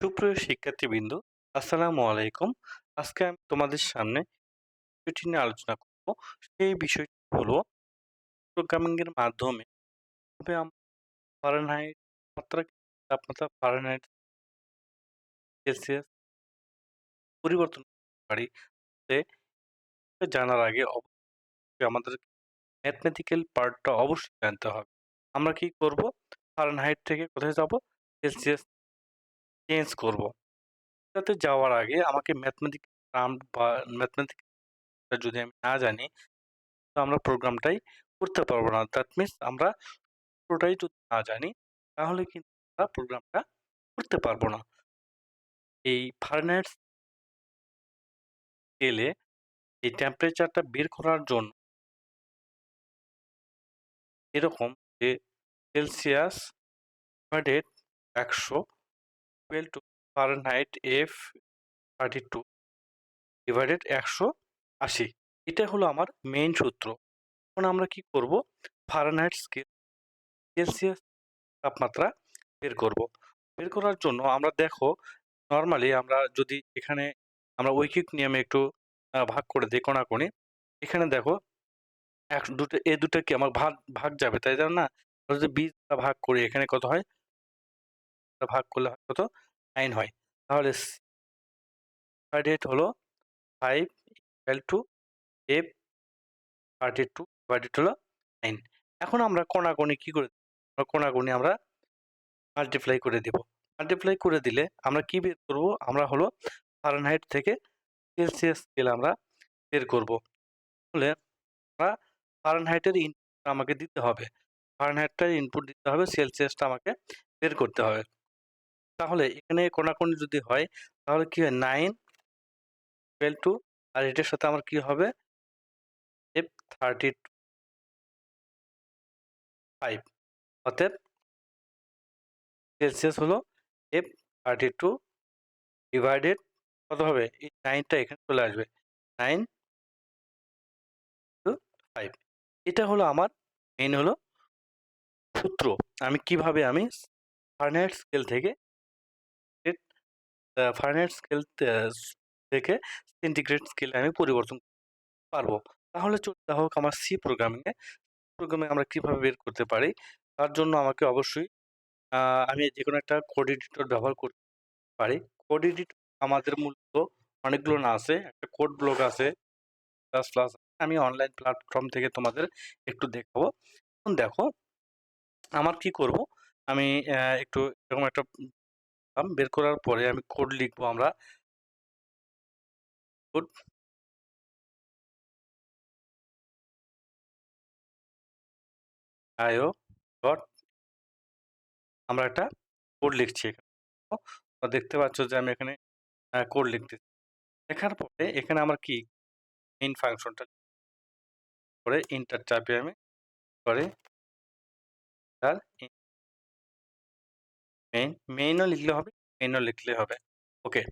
সুপ্রিয় শিক্ষার্থীবৃন্দ, আসসালামু আলাইকুম। আজকে আমি তোমাদের সামনে বিষয়টি নিয়ে আলোচনা করব। সেই বিষয়টি হলো প্রোগ্রামিং এর মাধ্যমে কিভাবে আমরা ফারেনহাইট তাপমাত্রা ফারেনহাইট সেলসিয়াস পরিবর্তন করতে পারি। তে জানার আগে অবশ্যই আমাদের ম্যাথমেটিক্যাল পার্টটা অবশ্যই জানতে হবে। আমরা কি করব? ফারেনহাইট থেকে কোথায় যাব? সেলসিয়াস চেঞ্জ করব। এটাতে যাওয়ার আগে আমাকে ম্যাথমেটিক্যাল টার্ম বা ম্যাথমেটিক্যাল যদি আমি না জানি, তো আমরা প্রোগ্রামটাই করতে পারবো না। দ্যাট মিনস আমরা পুরোটাই যদি না জানি, তাহলে কিন্তু আমরা প্রোগ্রামটা করতে পারবো না। এই ফারেনহাইট স্কেলে এই টেম্পারেচারটা বের করার জন্য এরকম যে Celsius divided ১০০ equal to Fahrenheit F32 divided ১৮০। এটা হলো আমার মেইন সূত্র। এখন আমরা কি করব? ফারেনহাইট স্কেল সেলসিয়াস তাপমাত্রা বের করব। বের করার জন্য আমরা দেখো নরমালি আমরা যদি এখানে আমরা ঐকিক নিয়মে একটু ভাগ করে দেই কোণাকুণি। এখানে দেখো দুটো এ দুটো কি আমার ভাগ যাবে, তাই না? আমরা যদি ২০ দ্বারা ভাগ করি এখানে কত হয়? ভাগ করলে হয় কত? 9 হয়। তাহলে ডিভাইডেড হলো 5 ইকুয়াল টু F32 ডিভাইডেড হলো 9। এখন আমরা কোণাকুণি কি করে? কোণাকুণি আমরা মাল্টিপ্লাই করে দিব। মাল্টিপ্লাই করে দিলে আমরা কি বের করব? আমরা হলো ফারেনহাইট থেকে সেলসিয়াস স্কেল আমরা বের করব। তাহলে আমরা ফারেনহাইটের ইনপুট আমাকে দিতে হবে। ফারেনহাইটটার ইনপুট দিতে হবে, সেলসিয়াসটা আমাকে বের করতে হবে। তাহলে এখানে কোণাকুণি যদি হয় তাহলে কি হয়? 9 ইকুয়াল টু, আর এটার সাথে আমার কি হবে? F32 5। অতএব সেলসিয়াস হলো F32 ডিভাইডেড কত হবে? এই 9 টা এখানে চলে আসবে। 9 টু 5। এটা হলো আমার মেইন হলো সূত্র। আমি কিভাবে ফারেনহাইট স্কেল থেকে ফারেনহাইট স্কেল থেকে সেন্টিগ্রেড স্কেলে আমি পরিবর্তন পারবো। তাহলে চলতে হোক আমার সি প্রোগ্রামিং এ। প্রোগ্রামে আমরা কিভাবে বের করতে পারি? তার জন্য আমাকে অবশ্যই আমি যেকোনো একটা কোড এডিটর ব্যবহার করতে পারি। কোড এডিটর আমাদের মূলত অনেকগুলো না আছে। একটা কোড ব্লক আছে, প্লাস প্লাস। আমি অনলাইন প্ল্যাটফর্ম থেকে তোমাদের একটু দেখাবো। এখন দেখো আমার কি করব? আমি একটু এরকম একটা বের করার পরে আমি কোড লিখবো আমরা। কোড আইও ডট আমরা একটা কোড লিখছি এখানে। দেখতে পাচ্ছ যে আমি এখানে কোড লিখতেছি। লেখার পরে এখানে আমার কি মেইন ফাংশনটা করে এন্টার চাপে আমি করে তার মেইনও লিখলে হবে, মেইনও লিখলে হবে। ওকে,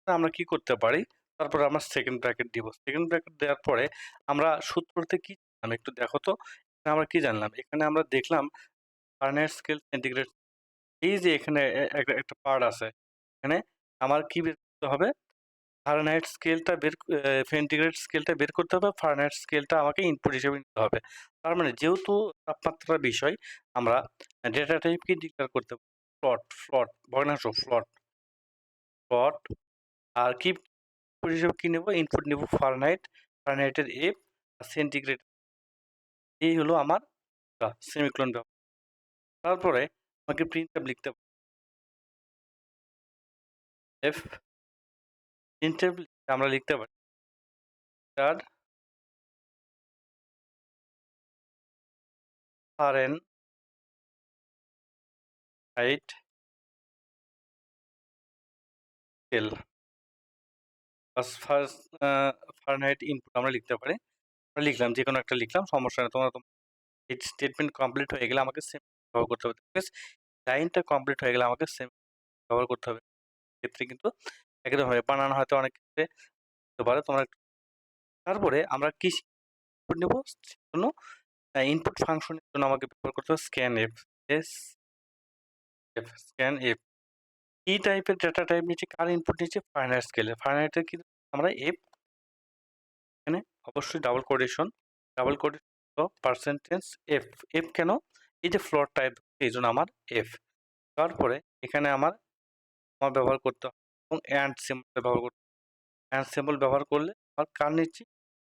আমরা কি করতে পারি? তারপরে আমরা সেকেন্ড ব্র্যাকেট দিব। সেকেন্ড ব্র্যাকেট দেওয়ার পরে আমরা সূত্রতে কি জানলাম একটু দেখো তো। এখানে আমরা কি জানলাম? এখানে আমরা দেখলাম ফারেনহাইট স্কেল সেন্টিগ্রেড। এই যে এখানে একটা পার্ট আছে, এখানে আমার কি বের করতে হবে? ফারেনহাইট স্কেলটা সেন্টিগ্রেড স্কেলটা বের করতে হবে। ফারেনহাইট স্কেলটা আমাকে ইনপুট হিসেবে নিতে হবে। তার মানে যেহেতু তাপমাত্রার বিষয়, আমরা ডেটা টাইপ কি ডিক্লেয়ার করতে পারি? ফ্লট ভগ্নাংশ ফ্লট। আর কি ইনপুট হিসেবে কি নেব? ইনপুট নেব ফারেনহাইট, ফারেনহাইটের এফ আর সেন্টিগ্রেড। এই হলো আমার সেমিকোলন ব্যবহার। তারপরে আমাকে প্রিন্টএফ লিখতে হবে। এফ প্রিন্টএফ আমরা লিখতে পারি তার Fahrenheit scale first Fahrenheit input আমরা লিখতে পারি। আমরা লিখলাম, যে কোনো একটা লিখলাম, সমস্যা নেই। তোমরা এই স্টেটমেন্ট কমপ্লিট হয়ে গেলে আমাকে সেম ব্যবহার করতে হবে। লাইনটা কমপ্লিট হয়ে গেলে আমাকে সেম ব্যবহার করতে হবে। ক্ষেত্রে কিন্তু একদম হবে, বানানো হয়তো অনেক ক্ষেত্রে হতে পারে। তোমরা তারপরে আমরা কি ইনপুট নেব? জন্য ইনপুট ফাংশনের জন্য আমাকে ব্যবহার করতে হবে স্ক্যান এফ। স্ক্যান এফ কি টাইপের ডেটা টাইপ নিচ্ছি, কার ইনপুট নিচ্ছি, ফাইনাইট স্কেলের। ফাইনাইটের কিন্তু আমরা এখানে অবশ্যই double quotation percentage F. F কেন? এই যে ফ্লোট টাইপ, এই জন্য আমার এফ। তারপরে এখানে আমার ব্যবহার করতে হবে এবং অ্যান্ড সিম্বল ব্যবহার করতে হবে। অ্যান্ড সিম্বল ব্যবহার করলে আমার কার নিচ্ছি,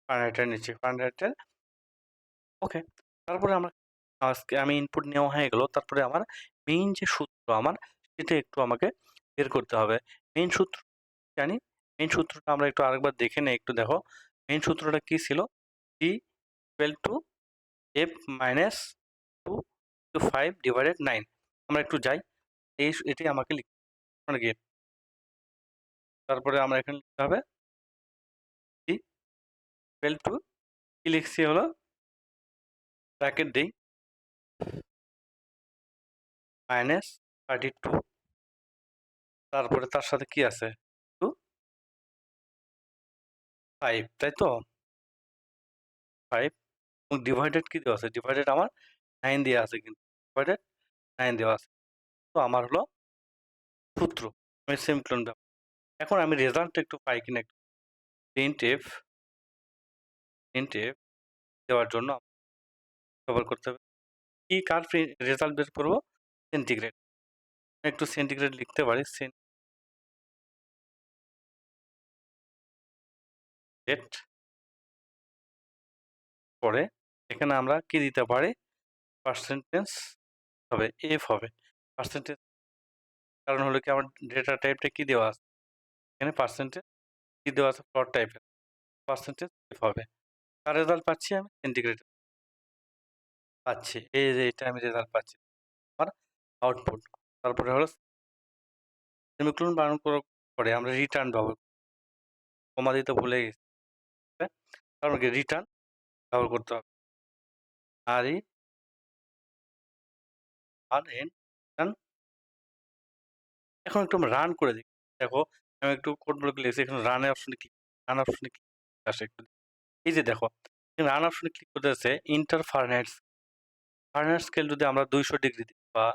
ফাইনাইটের নিচ্ছি, ফাইনাইটের। ওকে। তারপরে আমার আজকে আমি ইনপুট নেওয়া হয়ে গেল। তারপরে আমার মেইন যে সূত্র আমার, সেটা একটু আমাকে বের করতে হবে। মেইন সূত্র জানি, মেইন সূত্রটা আমরা একটু আরেকবার দেখে নেই, একটু দেখো। মেইন সূত্রটা কি ছিল? T equal to F minus 2 to 5 divided 9। আমরা একটু যাই, এটি আমাকে লিখতে হবে গিয়ে। তারপরে আমরা এখানে লিখতে হবে টি ইকুয়াল টু, কি লিখছি হলো, ব্র্যাকেট দিই, মাইনাস 32, তারপরে তার সাথে কি আছে, 2 5, তাই তো? 5 এবং ডিভাইডেড কি দেওয়া আছে? ডিভাইডেড আমার 9 দেওয়া আছে, কিন্তু ডিভাইডেড 9 দেওয়া আছে। তো আমার হলো সূত্র, আমি সেমিকোলন ব্যবহার। এখন আমি রেজাল্টটা একটু পাই কিনা, একটু প্রিন্ট এফ দেওয়ার জন্য ব্যবহার করতে হবে। কি কার রেজাল্ট বের করবো? সেন্টিগ্রেড। একটু সেন্টিগ্রেড লিখতে পারি, সেন্টিগ্রেড। পরে এখানে আমরা কি দিতে পারি? পার্সেন্টেজ হবে, এফ হবে। পার্সেন্টেজ কারণ হলো কি, আমার ডেটা টাইপটা কি দেওয়া আছে এখানে, পার্সেন্টেজ কি দেওয়া আছে, ফ্লোট টাইপের। পার্সেন্টেজ এফ হবে। তার রেজাল্ট পাচ্ছি আমি সেন্টিগ্রেড পাচ্ছি, এই যে এটা আমি রেজাল্ট পাচ্ছি, আমার আউটপুট। তারপরে হলো সেমিকোলন বানান করার পরে আমরা রিটার্ন ব্যবহার, কমা দিতে ভুলে গেছি, তারপর কি রিটার্ন ব্যবহার করতে হবে। আর ই আর এন রিটার্ন। এখন একটু রান করে দেখি, দেখো আমি একটু কোডগুলো লিখেছি, এখানে রান অপশনে ক্লিক আসে একটু। এই যে দেখো, রান অপশনে ক্লিক করতে আছে ইন্টার ফারেনহাইট স্কেল যদি আমরা 200 ডিগ্রি দিই, বা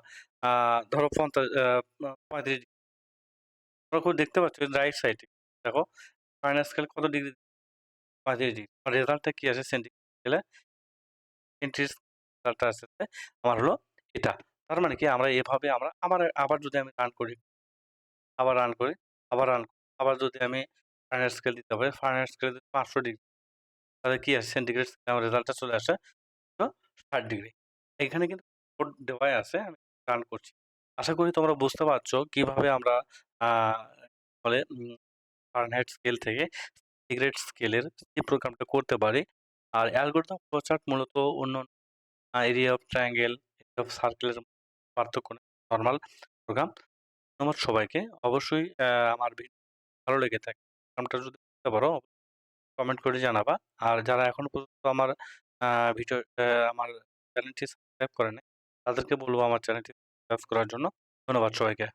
ধরো 35 ডিগ্রি, তোমরা খুব দেখতে পাচ্ছ রাইট সাইডে, দেখো ফারেনহাইট স্কেল কত ডিগ্রি, 35 ডিগ্রি। রেজাল্টটা কি আসে, সেন্টিগ্রেড রেজাল্টটা আসছে আমার হলো এটা। তার মানে কি, আমরা এভাবে আমরা আবার যদি আমি রান করি, আবার রান করি, আবার যদি আমি ফারেনহাইট স্কেল দিতে পারি, ফারেনহাইট স্কেল 500 ডিগ্রি, তাহলে কি আসে, সেন্টিগ্রেড আমার রেজাল্টটা চলে আসে 60 ডিগ্রি। এখানে কিন্তু কোড দেওয়াই আছে, আমি রান করছি। আশা করি তোমরা বুঝতে পারছো কিভাবে আমরা আহ, বলে ফারেনহাইট স্কেল থেকে সেন্টিগ্রেড স্কেলের এই প্রোগ্রামটা করতে পারি। আর অ্যালগরিদম ফ্লোচার্ট মূলত অন্য area of triangle, area of সার্কেলের পার্থক্য নর্মাল প্রোগ্রাম। ধন্যবাদ সবাইকে। অবশ্যই আমার ভিডিও ভালো লেগে থাকে, প্রোগ্রামটা যদি বুঝতে পারো কমেন্ট করে জানাবা। আর যারা এখনো পর্যন্ত আমার ভিডিও আমার চ্যানেলটি সাবস্ক্রাইব করে নাই, তাদেরকে বলবো আমার চ্যানেলটি সাবস্ক্রাইব করার জন্য। ধন্যবাদ সবাইকে।